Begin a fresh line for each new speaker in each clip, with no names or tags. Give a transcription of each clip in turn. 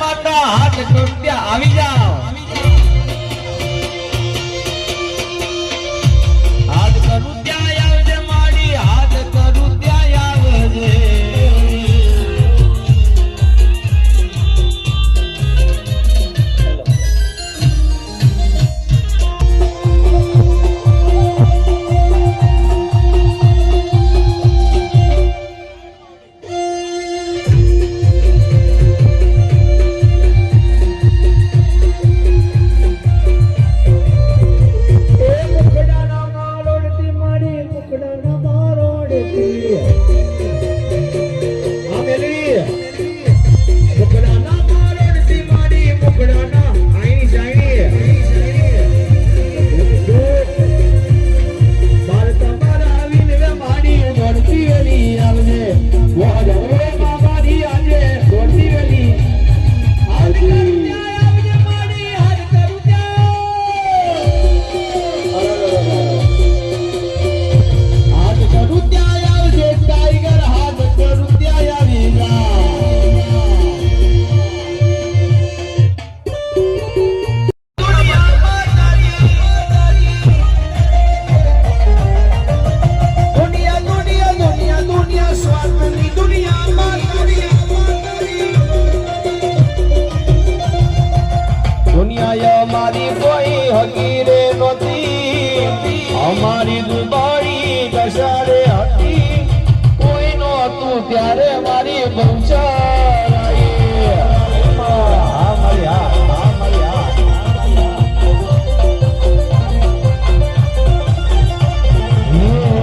માતા હાથ કરું ત્યાં આવી જાઓ હાથ કરું ત્યાં આવજે માડી હાથ કરું ત્યાં આવજે અમારી કોઈ હકીરે નહોતી અમારી દુબારી દશારે હતી કોઈ નહોતું ત્યારે મારી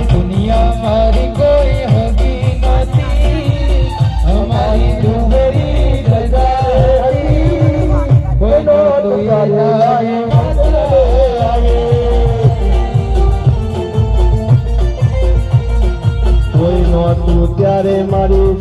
દુનિયા મારી કોઈ હકી નથી અમારી દુબરી દશારે કોઈ નહોતું ત્યારે મારી